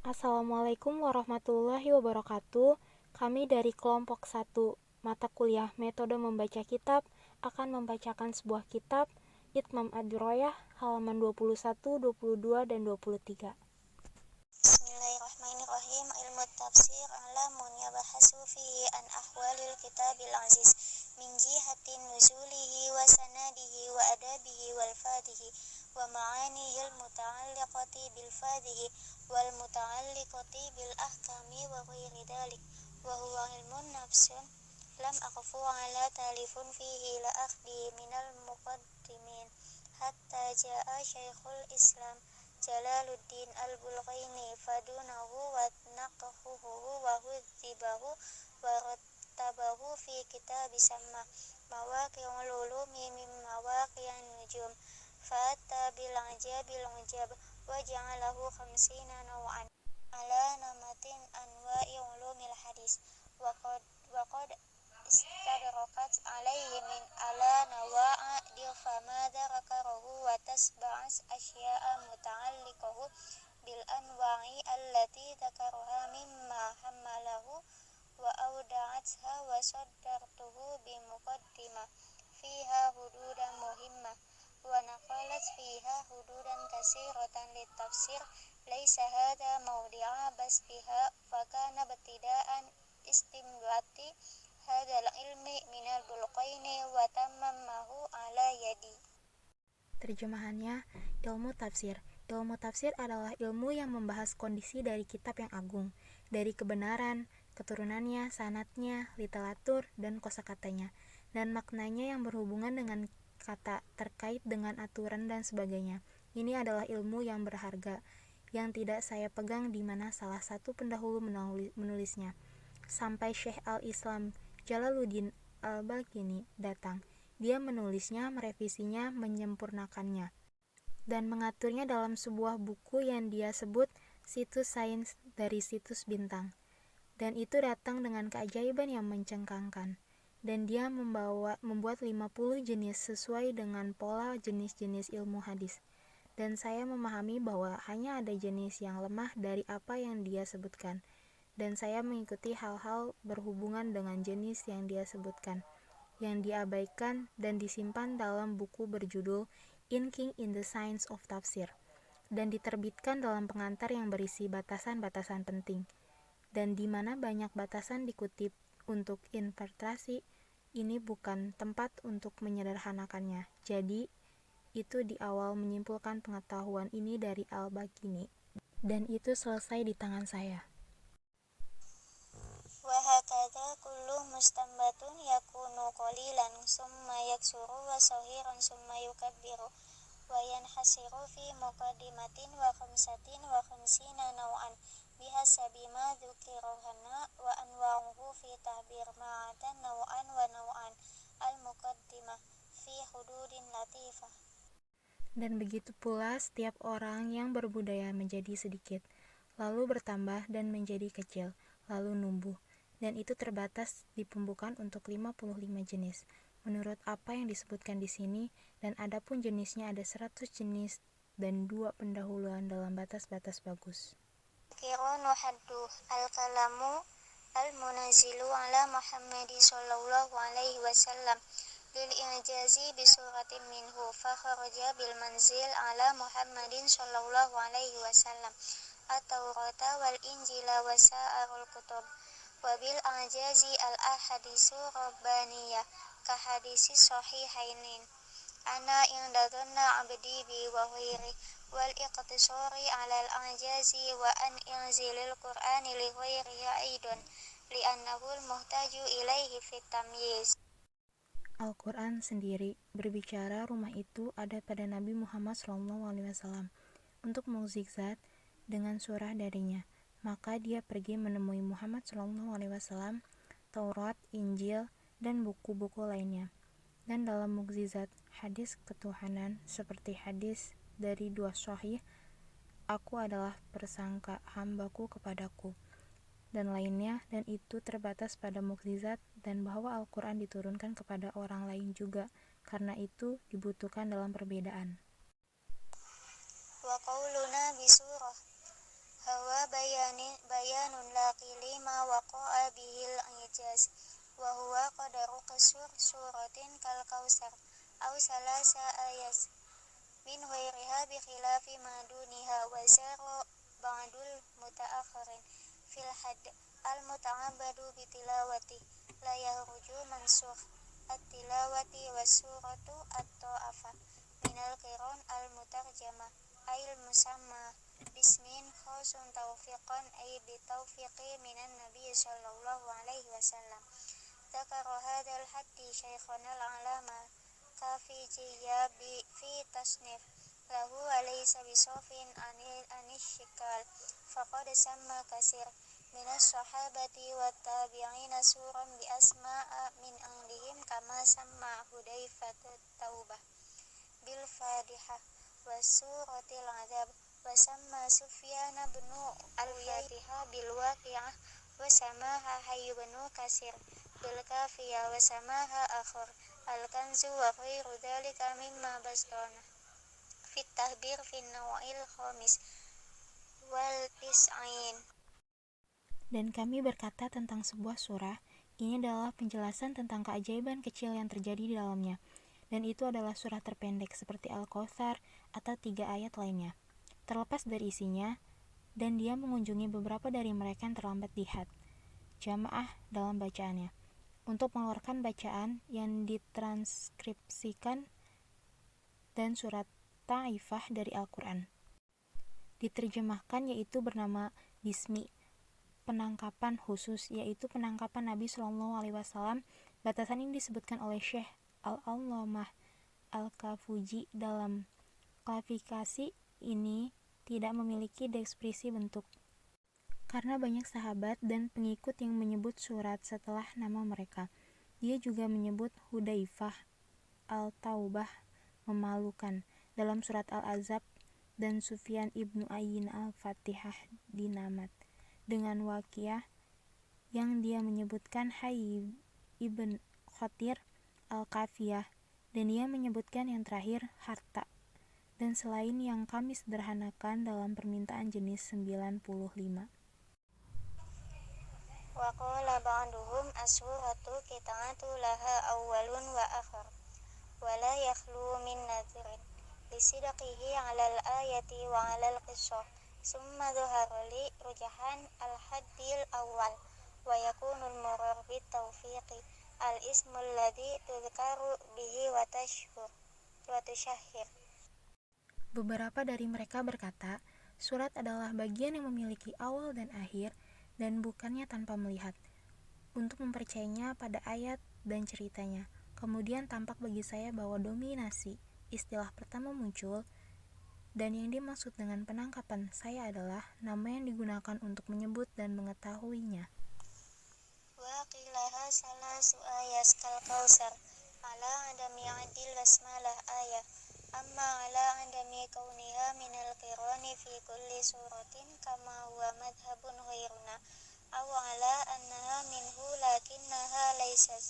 Assalamualaikum warahmatullahi wabarakatuh. Kami dari kelompok 1 mata kuliah Metode Membaca Kitab akan membacakan sebuah kitab Itmam Ad-Diroyah halaman 21, 22, dan 23. Bismillahirrahmanirrahim. Ilmu tafsir alamun yabahasu fihi an ahwalil kitabil aziz min jihatin nuzulihi wa sanadihi wa adabihi wal fadihi wa ma'anihil muta'alliqati bil fadihi wal muta'alliqati bil ahkami wa ghairi dhalik wa huwa ilmun nafsun lam aqfu ala talifun fihi la akhdi minal muqaddimin hatta ja'a syekhul islam Jalaluddin al-Bulghaini fadunahu wa naqahuhu wa hudzibahu wa rattabahu fi kitab sama mawaqi'ul ulumi min mawaqi'an nujum fa'ata bil ajabil ujab wa ja'alahu khamsina naw'an ala namatin anwa'i ulumil hadis wa qad istadrakat alaihi min ala nawa'a dirfama darakarahu wa tasba'as asya'a muta'alliqahu bil anwa'i allati dakaruha mimma hammalahu wa awda'atha wa saddartuhu bi muqaddimah fiha hududan muhimmah wa naqalat fiha hududan kasiratan litafsir laysa hadha mawdi'a basbiha fakana betidaan istimlati hadal ilmi minal bulqaini wa tammamahu ala yadi. Terjemahannya, ilmu tafsir. Ilmu tafsir adalah ilmu yang membahas kondisi dari kitab yang agung, dari kebenaran, keturunannya, sanadnya, literatur, dan kosakatanya, dan maknanya yang berhubungan dengan kata, terkait dengan aturan dan sebagainya. Ini adalah ilmu yang berharga, yang tidak saya pegang di mana salah satu pendahulu menulisnya. Sampai Syekh al-Islam Jalaluddin al-Balkini datang. Dia menulisnya, merevisinya, menyempurnakannya, dan mengaturnya dalam sebuah buku yang dia sebut situs sains dari situs bintang. Dan itu datang dengan keajaiban yang mencengkangkan. Dan dia membuat 50 jenis sesuai dengan pola jenis-jenis ilmu hadis. Dan saya memahami bahwa hanya ada jenis yang lemah dari apa yang dia sebutkan. Dan saya mengikuti hal-hal berhubungan dengan jenis yang dia sebutkan, yang diabaikan dan disimpan dalam buku berjudul Inking in the Science of Tafsir, dan diterbitkan dalam pengantar yang berisi batasan-batasan penting, dan di mana banyak batasan dikutip untuk interpretasi. Ini bukan tempat untuk menyederhanakannya. Jadi, itu di awal menyimpulkan pengetahuan ini dari Al-Bagini, dan itu selesai di tangan saya. Wa hakadha kullu mustanbatun yakunu qalilan summa yaksuru wa sahiran summa yukabbiru wa yanhasiru fi muqaddimatin wa khamsatin wa khamsina naw'an bihasabi ma dzukirahana wa anwa'uhu fi tahbir ma'atan naw'an wa naw'an al-muqaddimah fi hududin latifah. Dan begitu pula setiap orang yang berbudaya menjadi sedikit, lalu bertambah dan menjadi kecil, lalu numbuh. Dan itu terbatas di pembukaan untuk 55 jenis, menurut apa yang disebutkan di sini, dan adapun jenisnya ada 100 jenis dan 2 pendahuluan dalam batas-batas bagus. Kiranu haddu al-kalamu al-munazzilu ala Muhammadi sallallahu alaihi wasallam lil i'jazi bi suratin minhu fa kharaja bil manzil ala Muhammadin sallallahu alaihi wasallam at-taurata wal injila wa sa'arul kutub wa bil i'jazi al-ahadisu rabbaniyah ka hadisi sahihainin ana indadunna abdi bi wa ghairi wal iqtisari alal ajazi wa an inzilil qur'ani li ghairi aidun li annahu al muhtaju ilaihi fit tamyiz. Al-Quran sendiri berbicara rumah itu ada pada Nabi Muhammad SAW untuk mukjizat dengan surah darinya. Maka dia pergi menemui Muhammad SAW, Taurat, Injil, dan buku-buku lainnya. Dan dalam mukjizat hadis ketuhanan seperti hadis dari 2 sahih, aku adalah persangka hambaku kepadaku, dan lainnya, dan itu terbatas pada mukjizat dan bahwa Al-Quran diturunkan kepada orang lain juga, karena itu dibutuhkan dalam perbedaan. Wa qauluna bi surah hawa bayanun laqili ma waqa'a bihil ijaz wa huwa qadaru qasur suratin kal kausar aw salasa ayat min ghairiha bi khilafi ma duniha wa zaro ba'dul mutaakhirin fil hadd al muta'abbadu bi tilawati la yahruju mansukh at-tilawati was suratu at-ta'afa minal qiran al mutarjamah ayil musamma bismin khosun taufiqan ay bi taufiqi minan nabi sallallahu alaihi wasallam dzakara hadzal haddi syaikhana al-alama kafi jiyabi fi tasnif lahu alaysa bisofin anishikal faqad samma kasir minas sahabati wa tabi'ina suran bi asma'a min anglihim kama samma Hudzaifah taubah bil fadihah wa suratil azab wa samma Sufyan bin al-Fatiha bil waqi'ah wa samaha Hayy bin Kasir bil kafiyah wa samaha akhar al-kanzu wa khairu dzalika mimma bastana fit tahbir fi naw'il khamis wal tis'in. Dan kami berkata tentang sebuah surah, ini adalah penjelasan tentang keajaiban kecil yang terjadi di dalamnya. Dan itu adalah surah terpendek seperti Al-Kautsar atau 3 ayat lainnya. Terlepas dari isinya, dan dia mengunjungi beberapa dari mereka yang terlambat di had, jamaah dalam bacaannya, untuk mengeluarkan bacaan yang ditranskripsikan dan surat Taifah dari Al-Quran. Diterjemahkan yaitu bernama Bismi, penangkapan khusus, yaitu penangkapan Nabi SAW. Batasan ini disebutkan oleh Syekh Al-Allamah Al-Kafuji dalam klasifikasi ini tidak memiliki deskripsi bentuk. Karena banyak sahabat dan pengikut yang menyebut surat setelah nama mereka. Dia juga menyebut Hudzaifah Al-Taubah memalukan dalam surat Al-Azab dan Sufyan ibnu Ayyin Al-Fatihah di Namat dengan Waqiah yang dia menyebutkan Hayy ibn Khotir Al-Kafiyah dan dia menyebutkan yang terakhir harta dan selain yang kami sederhanakan dalam permintaan jenis 95. Wa qala ba'duhum as-suratu qita'atu laha awwalun wa akhir wa la yakhlu min nadhirin lisidqihi 'alal ayati wa 'alal qissah summa dhahara li rujahan al-haddil awwal wa yakunul murar bit tawfiqi al-ismul ladzi tudhkaru bihi wa tushahhir. Beberapa dari mereka berkata, surat adalah bagian yang memiliki awal dan akhir dan bukannya tanpa melihat, untuk mempercayainya pada ayat dan ceritanya. Kemudian tampak bagi saya bahwa dominasi istilah pertama muncul, dan yang dimaksud dengan penangkapan saya adalah nama yang digunakan untuk menyebut dan mengetahuinya. Wa qilaha salasu ayat kal kausar ala adami adil basmalah ayat amma ala adami kauniha minal qirani fi kulli suratin kama huwa madhabun ghairuna aw ala annaha minhu lakinnaha laysat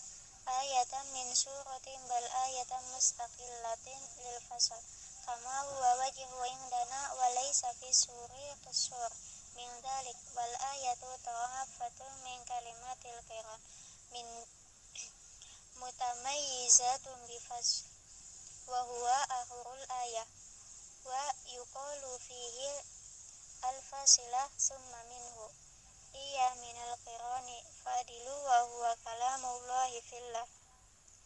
ayatan min suratin bal ayatan mustaqillatin lil fasl kama huwa wajhu indana wa laysa fi suri qusur min dalik bal ayatu ta'afatun min kalimatil qiran min mutamayyizatun bi fasl wa huwa akhirul ayah wa yuqalu fihi al-fasilah summa minhu iya minal qirani fadilu wa huwa kalamullahi fillah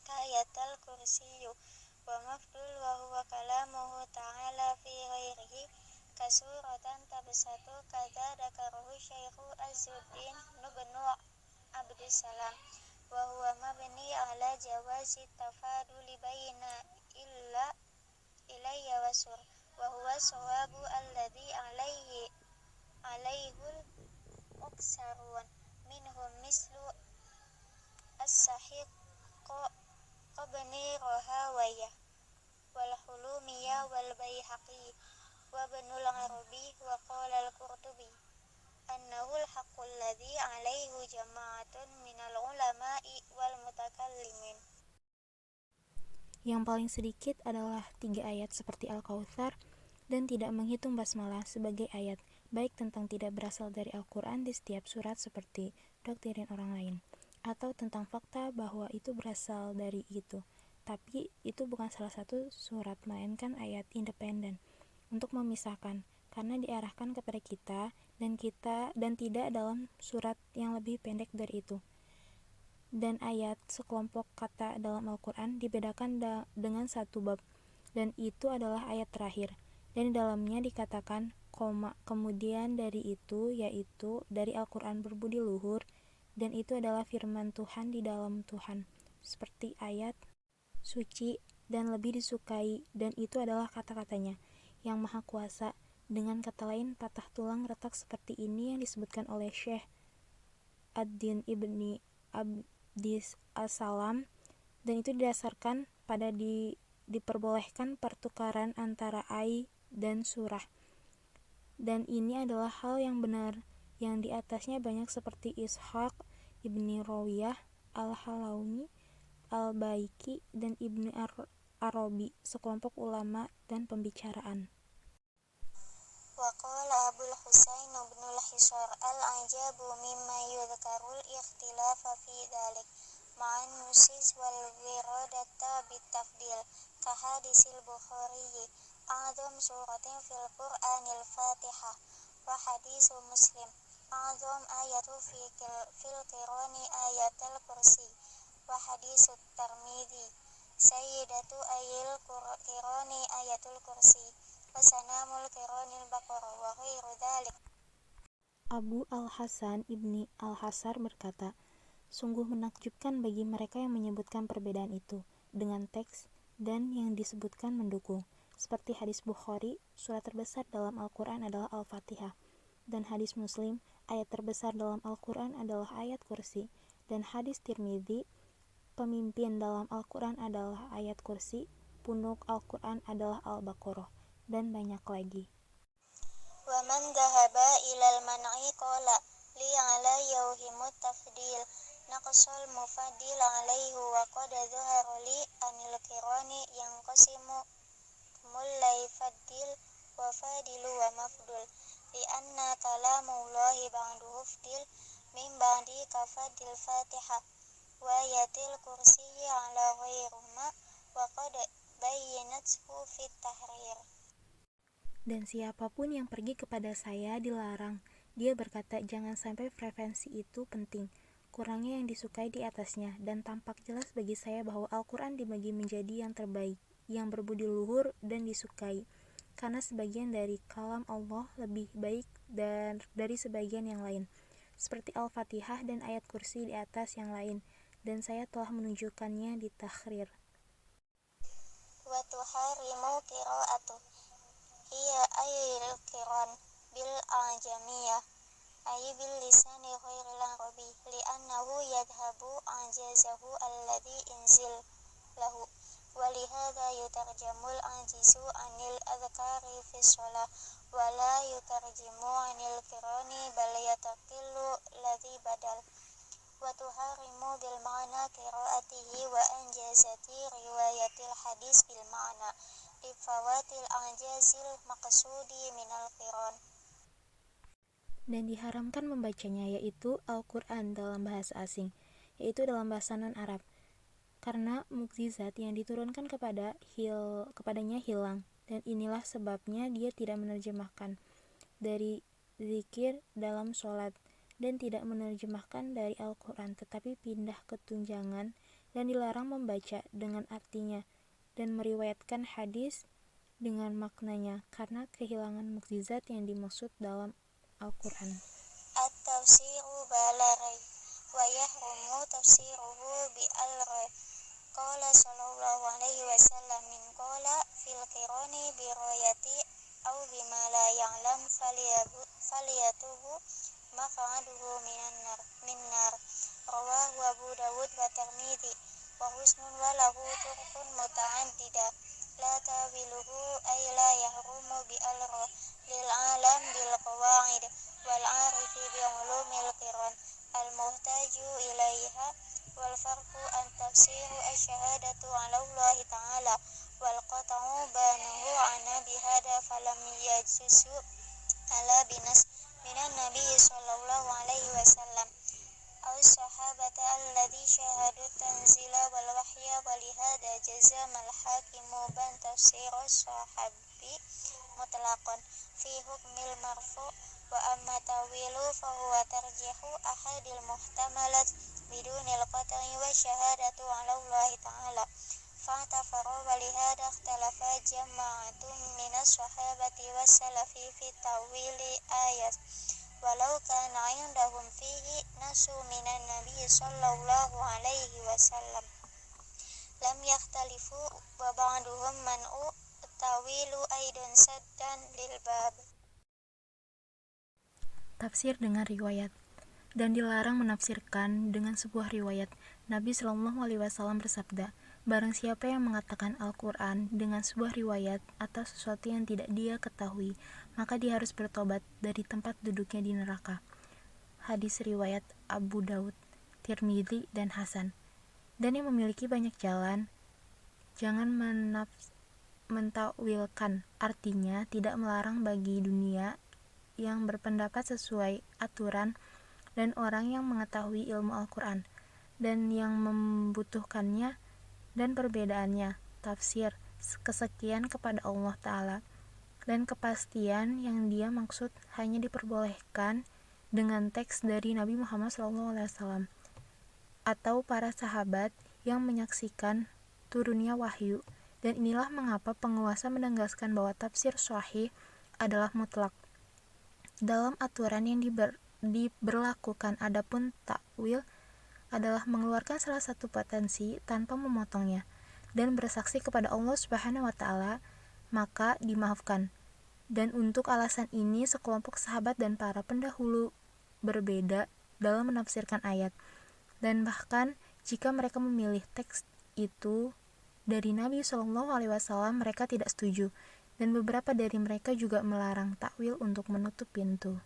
kayatal kursiyyu wa mafdul wa huwa kalamuhu ta'ala fi ghairihi kasuratan tabsatu kadza dzakarahu Syekhu Az-Zuddin ibnu Abdussalam wa huwa mabni ala jawazi tafaduli baina illa ilayya wasur wa huwa sawabu alladhi alaihul uksarun minhum mislu as-sahiq qabni rahawayah wal hulumiyah wal bayhaqi wa ibnul arabi wa qala al-qurtubi annahu al-haqqul ladzi alaihi jama'atun minal ulama'i wal mutakallimin. Yang paling sedikit adalah 3 ayat seperti Al-Kautsar dan tidak menghitung basmalah sebagai ayat, baik tentang tidak berasal dari Al-Quran di setiap surat seperti doktrin orang lain, atau tentang fakta bahwa itu berasal dari itu. Tapi itu bukan salah satu surat, melainkan ayat independen untuk memisahkan, karena diarahkan kepada kita dan tidak dalam surat yang lebih pendek dari itu. Dan ayat sekelompok kata dalam Al-Quran dibedakan dengan satu bab, dan itu adalah ayat terakhir, dan di dalamnya dikatakan koma kemudian dari itu, yaitu dari Al-Quran berbudi luhur, dan itu adalah firman Tuhan di dalam Tuhan, seperti ayat suci dan lebih disukai, dan itu adalah kata-katanya yang maha kuasa. Dengan kata lain, patah tulang retak seperti ini yang disebutkan oleh Syekh Ad-Din Ibni Abdis As-Salam, dan itu didasarkan pada diperbolehkan pertukaran antara ayat dan surah. Dan ini adalah hal yang benar, yang di atasnya banyak seperti Ishaq Ibni Rawiyah, Al-Halaumi, Al-Baiki, dan Ibni Arabi, sekelompok ulama dan pembicaraan. وقال أبو الحسين بن الحصار العجاب مما يذكر الاختلاف في ذلك مع النصوص والوردة بالتفضيل كحديث البخاري أعظم سورة في القرآن الفاتحة وحديث مسلم أعظم آية في القرآن آية الكرسي وحديث الترمذي سيدة آي القرآن آية الكرسي wasanamul kironil baqarah wa ghairu dzalik. Abu Al-Hasan Ibni Al-Hasar berkata, sungguh menakjubkan bagi mereka yang menyebutkan perbedaan itu dengan teks dan yang disebutkan mendukung, seperti hadis Bukhari, surat terbesar dalam Al-Quran adalah Al-Fatihah, dan hadis Muslim, ayat terbesar dalam Al-Quran adalah ayat kursi, dan hadis Tirmidzi, pemimpin dalam Al-Quran adalah ayat kursi, punuk Al-Quran adalah Al-Baqarah, dan banyak lagi. Wa man dhahaba ilal man'i qala li ala yawhimut tafdil naqsal mufaddil alaihi wa qad dhahara li anil kirani yang qasimu mulai faddil wa fadilu wa mafdul li anna kalamullahi ba'du hufdil min ba'di kafadil fatihah wa yatil kursiyi ala ghairuma wa qad bayyinathu fit tahrir. Dan siapapun yang pergi kepada saya dilarang. Dia berkata, jangan sampai frekuensi itu penting, kurangnya yang disukai di atasnya, dan tampak jelas bagi saya bahwa Al-Quran dibagi menjadi yang terbaik, yang berbudi luhur dan disukai, karena sebagian dari kalam Allah lebih baik dari sebagian yang lain, seperti Al-Fatihah dan ayat kursi di atas yang lain, dan saya telah menunjukkannya di tahrir. Wa tuharimu qira'atu hiya ayil qiran bil ajamiyah ay bil lisani ghairil arabi li annahu yadhhabu ajazahu alladhi inzil lahu wa li hadha yutarjamul ajizu anil adhkari fi shalah wa la yutarjimu anil qirani bal yataqillu ladhi badal wa tuharimu bil ma'na qira'atihi wa anjazati riwayatil hadis bil ma'na lifawatil anjazil maqsudi minal qiran. Dan diharamkan membacanya, yaitu Al-Quran dalam bahasa asing, yaitu dalam bahasa non-Arab, karena mukjizat yang diturunkan kepadanya hilang, dan inilah sebabnya dia tidak menerjemahkan dari zikir dalam sholat, dan tidak menerjemahkan dari Al-Quran, tetapi pindah ke tunjangan, dan dilarang membaca dengan artinya, dan meriwayatkan hadis dengan maknanya, karena kehilangan mukjizat yang dimaksud dalam Al-Quran. At-tafsiru balarai wa yahrumu tafsiruhu bi al-rai. Qala sallallahu alaihi wasallam min qala fil qirani bi rayati aw bima la ya'lam faliyatuhu maq'aduhu min nar. Rawahu Abu Dawud wa Tirmidzi wa husnun wa lahu turqun muta'addidah. La tawiluhu ay la yahrumu bi al-ra lil alam bil qawaid wal arifi bi ulumil qiran al muhtaju ilaiha wal farqu an tafsiru asyhadatu ala Allah ta'ala wal qat'u banuhu ana bihada falam yajsu ala binas minan nabi sallallahu alaihi wasallam aw sahabata alladhi syahadu tanzila wal wahya walihada jazama al hakimu ban tafsir sahabi mutlaqan fi hukmil marfu wa amma tawilu fa huwa tarjihu ahadil muhtamalat bidunil qat'i wa syahadatu ala Allah ta'ala fa'tafaru walihada ikhtalafa jama'atun minas sahabati wassalafi fi tawili ayat walau kana indahum fihi nasu minan nabi sallallahu alaihi wasallam lam yakhtalifu wa ba'duhum man'u tawilu aidun saddan lil bab. Tafsir dengan riwayat. Dan dilarang menafsirkan dengan sebuah riwayat. Nabi Shallallahu Alaihi Wasallam bersabda, barang siapa yang mengatakan Al-Quran dengan sebuah riwayat atau sesuatu yang tidak dia ketahui, maka dia harus bertobat dari tempat duduknya di neraka. Hadis riwayat Abu Daud, Tirmidzi, dan Hasan. Dan yang memiliki banyak jalan, jangan mentakwilkan, artinya tidak melarang bagi dunia yang berpendapat sesuai aturan dan orang yang mengetahui ilmu Al-Quran dan yang membutuhkannya dan perbedaannya, tafsir, kesekian kepada Allah Ta'ala dan kepastian yang dia maksud hanya diperbolehkan dengan teks dari Nabi Muhammad SAW atau para sahabat yang menyaksikan turunnya wahyu. Dan inilah mengapa penguasa menegaskan bahwa tafsir sahih adalah mutlak dalam aturan yang diberlakukan. Adapun takwil adalah mengeluarkan salah satu potensi tanpa memotongnya dan bersaksi kepada Allah Subhanahu wa taala, maka dimaafkan. Dan untuk alasan ini sekelompok sahabat dan para pendahulu berbeda dalam menafsirkan ayat. Dan bahkan jika mereka memilih teks itu dari Nabi Shallallahu Alaihi Wasallam, mereka tidak setuju, dan beberapa dari mereka juga melarang takwil untuk menutup pintu.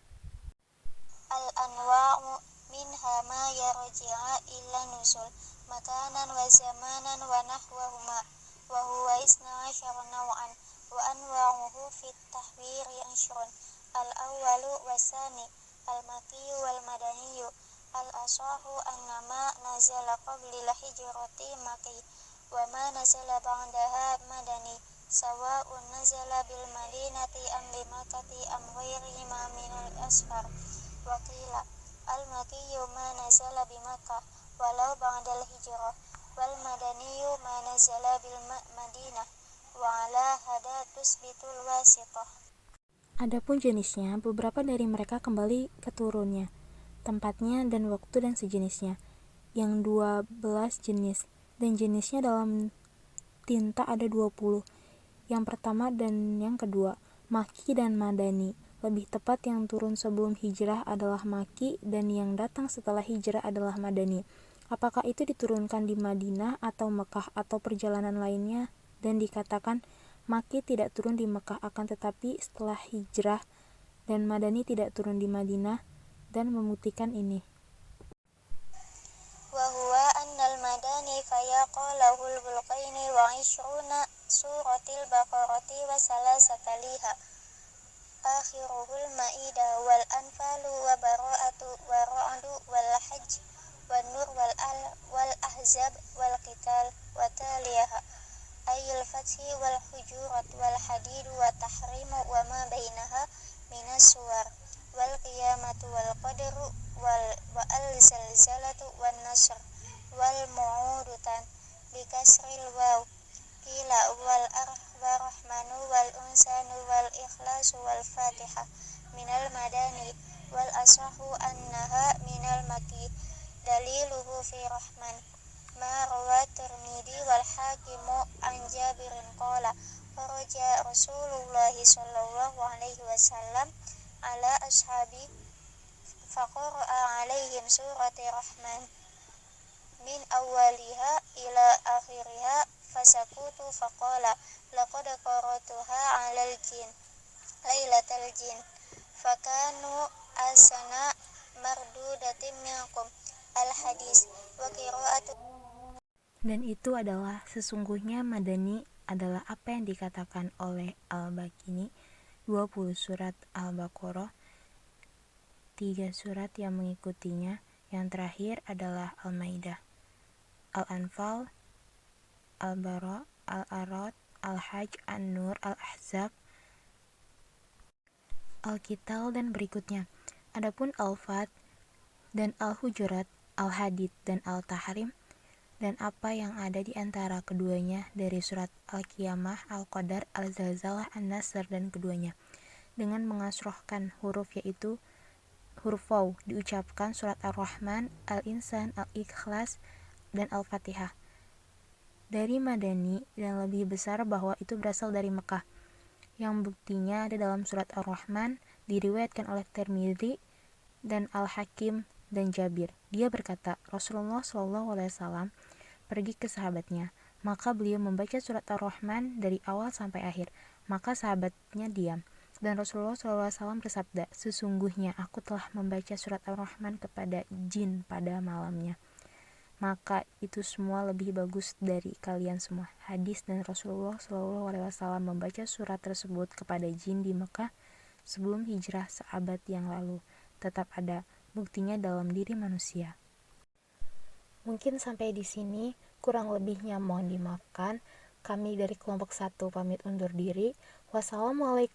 Al-anwa'u minha ma yarji'a illa nusul makanan wa zamanan wa nahwahuma wa huwa isna asyara naw'an wa anwa'uhu fit tahwiri ashrun al-awwalu wasani al-makiyyu wal madaniyyu al-asahu annama nazala qablil hijrati maki wa ma nazala ba'daha madani sawa'un nazala bil madinati am bi makkati am ghairihima minal asfar wa qila al-makiyyu ma nazala bi makkah walau ba'dal hijrah wal madaniyyu ma nazala bil madinah wa ala hada tusbitul wasitah. Adapun jenisnya, beberapa dari mereka kembali ke turunnya, tempatnya dan waktu dan sejenisnya, yang 12 jenis, dan jenisnya dalam tinta ada 20. Yang pertama dan yang kedua, Maki dan Madani. Lebih tepat yang turun sebelum hijrah adalah Maki dan yang datang setelah hijrah adalah Madani. Apakah itu diturunkan di Madinah atau Mekah atau perjalanan lainnya? Dan dikatakan Maki tidak turun di Mekah akan tetapi setelah hijrah, dan Madani tidak turun di Madinah, dan membuktikan ini. Wa huwa annal madani fayaqalahul bulqaini wa ishruna suratil baqarati wa salasataliha akhiruhul ma'idah wal anfalu wa bara'atu wa ra'du wal hajj wa nur wal ahzab wal qital wa taliyaha ayil fathi wal hujurat wal hadid wa tahrimu wa ma bainaha minas suwar wal qiyamatu wal qadru wa al zalzalatu wan nasr wal mu'udutan bikasril waw qila wal rahmanu wal unsanu wal ikhlasu wal fatihah minal madani wal asahu annaha minal maki daliluhu fi rahman ma rawa Tirmidzi wal hakimu an Jabirin qala faraja Rasulullah sallallahu alaihi wasallam ala ashabi faqara'a alaihim surati rahman min awwaliha ila akhiriha fasakutu faqala laqad qara'tuha 'alal jin lailatal jin fakanu asana mardudatin minkum al hadis wa qira'atu. Dan itu adalah sesungguhnya Madani adalah apa yang dikatakan oleh Al-Bakini 20 surat Al-Baqarah, 3 surat yang mengikutinya, yang terakhir adalah Al-Maidah, Al-Anfal, Al-Bara, Al-A'raf, Al-Hajj, An-Nur, Al-Ahzab, Al-Qital, dan berikutnya. Adapun Al-Fat dan Al-Hujurat, Al-Hadid, dan Al-Tahrim, dan apa yang ada di antara keduanya dari surat Al-Qiyamah, Al-Qadar, Al-Zalzalah, An-Nasr, dan keduanya, dengan mengasrohkan huruf, yaitu huruf waw, diucapkan surat Ar-Rahman, Al-Insan, Al-Ikhlas, dan Al-Fatihah. Dari Madani, dan lebih besar bahwa itu berasal dari Mekah, yang buktinya ada dalam surat Ar-Rahman, diriwayatkan oleh Tirmidzi dan Al-Hakim dan Jabir. Dia berkata, Rasulullah SAW pergi ke sahabatnya, maka beliau membaca surat Ar-Rahman dari awal sampai akhir, maka sahabatnya diam. Dan Rasulullah SAW bersabda, sesungguhnya aku telah membaca surat Ar-Rahman kepada jin pada malamnya, maka itu semua lebih bagus dari kalian semua. Hadis. Dan Rasulullah SAW membaca surat tersebut kepada jin di Mekah sebelum hijrah seabad yang lalu. Tetap ada buktinya dalam diri manusia. Mungkin sampai di sini, kurang lebihnya mohon dimaafkan. Kami dari kelompok 1 pamit undur diri. Wassalamualaikum